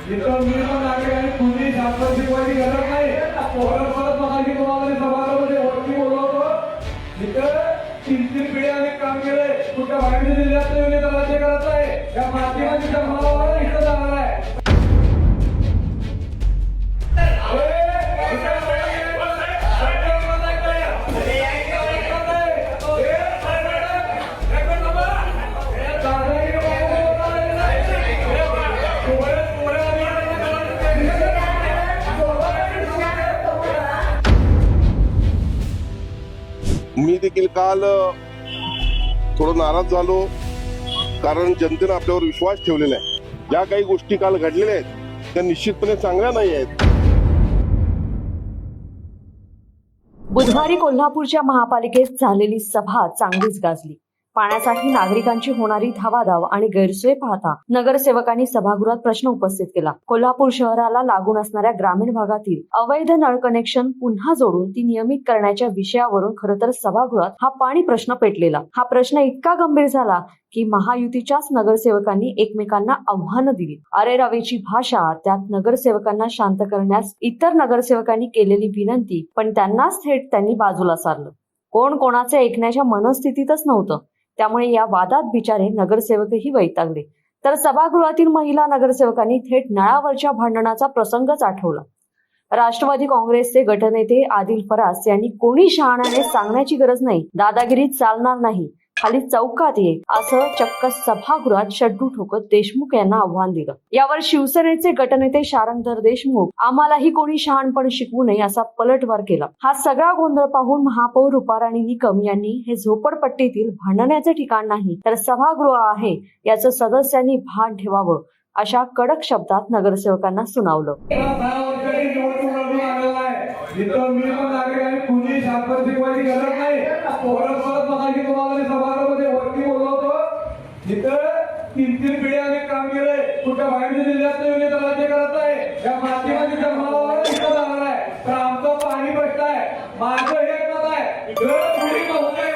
जिथं मी पण नागरिकांनी कुणी शासन शिकवायची गरज नाही. परत मगाशी तुम्हाला समाजामध्ये वरती बोलवतो. जिथं 3-3 पिढ्या आम्ही काम केलंय, कुठं बाहेरच्या जिल्ह्यात राज्य करत आहे, या माध्यमाची जन्माला इथं जाणार आहे. मी देखील काल थोडं नाराज झालो, कारण जनतेने आपल्यावर विश्वास ठेवलेला आहे. ज्या काही गोष्टी काल घडलेल्या आहेत त्या निश्चितपणे चांगल्या नाही आहेत. बुधवारी कोल्हापूरच्या महापालिकेत झालेली सभा चांगलीच गाजली. पाण्यासाठी नागरिकांची होणारी धावाधाव आणि गैरसोय पाहता नगरसेवकांनी सभागृहात प्रश्न उपस्थित केला. कोल्हापूर शहराला लागून असणाऱ्या ग्रामीण भागातील अवैध नळ कनेक्शन पुन्हा जोडून ती नियमित करण्याच्या विषयावरून खरं तर सभागृहात हा पाणी प्रश्न पेटलेला. हा प्रश्न इतका गंभीर झाला की महायुतीच्याच नगरसेवकांनी एकमेकांना आव्हानं दिली. अरे रवेची भाषा, त्यात नगरसेवकांना शांत करण्यास इतर नगरसेवकांनी केलेली विनंती, पण त्यांनाच थेट त्यांनी बाजूला सारलं. कोण कोणाचे ऐकण्याच्या मनस्थितीतच नव्हतं. त्यामुळे या वादात बिचारे नगरसेवकही वैतागले. तर सभागृहातील महिला नगरसेवकांनी थेट नळावरच्या भांडणाचा प्रसंगच आठवला. राष्ट्रवादी काँग्रेसचे गटनेते आदिल फरास यांनी कोणी शहाण्याने सांगण्याची गरज नाही, दादागिरीत चालणार नाही, खाली चौकात ये, असं चक्क सभागृहात शड्डू ठोकत देशमुख यांना आव्हान दिलं. यावर शिवसेनेचे गटनेते शारंगधर देशमुख, आम्हालाही कोणी शहाणपण शिकवू नये, असा पलटवार केला. हा सगळा गोंधळ पाहून महापौर रुपाराणी निकम यांनी हे झोपडपट्टीतील भांडण्याचे ठिकाण नाही तर सभागृह आहे याचं सदस्यांनी भान ठेवावं, अशा कडक शब्दात नगरसेवकांना सुनावलं. जिथं मी पण नागरिकांनी कुणी शासन शिकवायची गरज नाही. परत मगाशी तुम्हाला समाजामध्ये वरती बोलवतो. जिथं 3-3 पिढ्या आम्ही काम केलंय, कुठं बाहेरच्या जिल्ह्यात राज्य करत आहे, या माध्यमाची जन्माला इथं जाणार आहे. तर आमचं पाणी प्रश्न आहे. माझं हे मत आहे, जर कुणी बहुतेक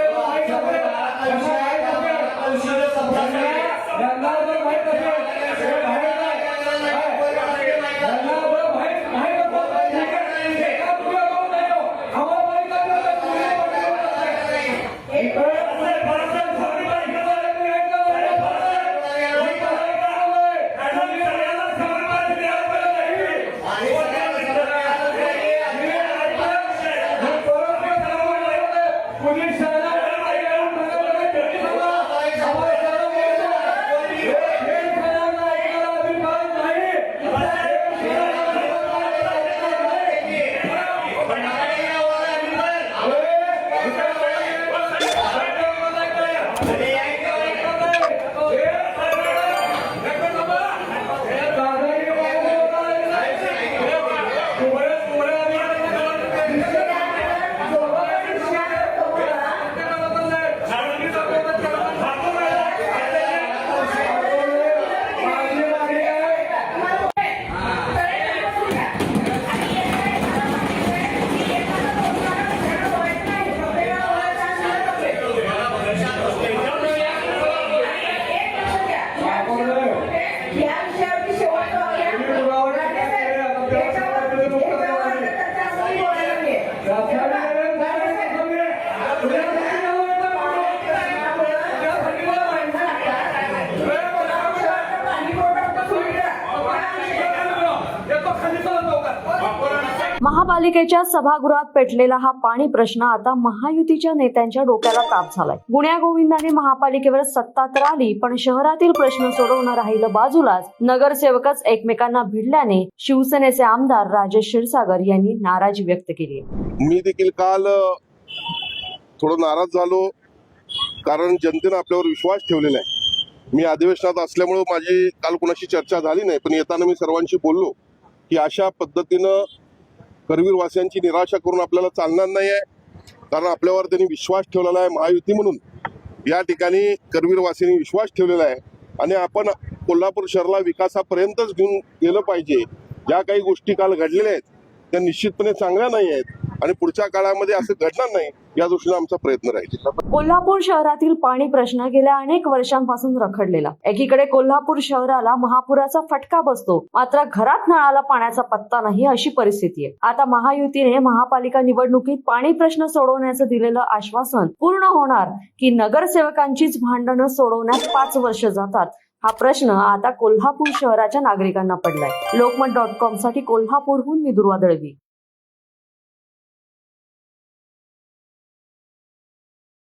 महापालिकेच्या सभागृहात पेटलेला हा पाणी प्रश्न आता महायुतीच्या नेत्यांच्या डोक्याला ताप झालाय. गुण्यागोविंदाने महापालिकेवर सत्ता तर आली, पण शहरातील प्रश्न सोडवणं राहिलं बाजूलाच. नगरसेवकच एकमेकांना भिडल्याने शिवसेनेचे आमदार राजेश क्षीरसागर यांनी नाराजी व्यक्त केली. मी देखील काल थोडं नाराज झालो, कारण जनतेने आपल्यावर विश्वास ठेवलेला आहे. मी अधिवेशनात असल्यामुळे माझी काल कोणाशी चर्चा झाली नाही, पण येताना मी सर्वांशी बोललो की अशा पद्धतीनं करवीरवासियांची निराशा करून आपल्याला चालणार नाही आहे. कारण आपल्यावर त्यांनी विश्वास ठेवलेला आहे. महायुती म्हणून या ठिकाणी करवीरवासियांनी विश्वास ठेवलेला आहे आणि आपण कोल्हापूर शहराला विकासापर्यंतच घेऊन गेलं पाहिजे. ज्या काही गोष्टी काल घडलेल्या आहेत त्या निश्चितपणे चांगल्या नाही आहेत. आणि पुढच्या काळामध्ये असं घडणार नाही या दृष्टीने आमचा प्रयत्न राहील. कोल्हापूर शहरातील पाणी प्रश्न गेल्या अनेक वर्षांपासून रखडलेला. एकीकडे कोल्हापूर शहराला महापुराचा फटका बसतो, मात्र घरात नळाला पाण्याचा पत्ता नाही अशी परिस्थिती आहे. आता महायुतीने महापालिका निवडणुकीत पाणी प्रश्न सोडवण्याचं दिलेलं आश्वासन पूर्ण होणार की नगरसेवकांचीच भांडणं सोडवण्यात 5 वर्ष जातात, हा प्रश्न आता कोल्हापूर शहराच्या नागरिकांना पडलाय. लोकमत.com साठी कोल्हापूरहून मी दुर्वा दळवी.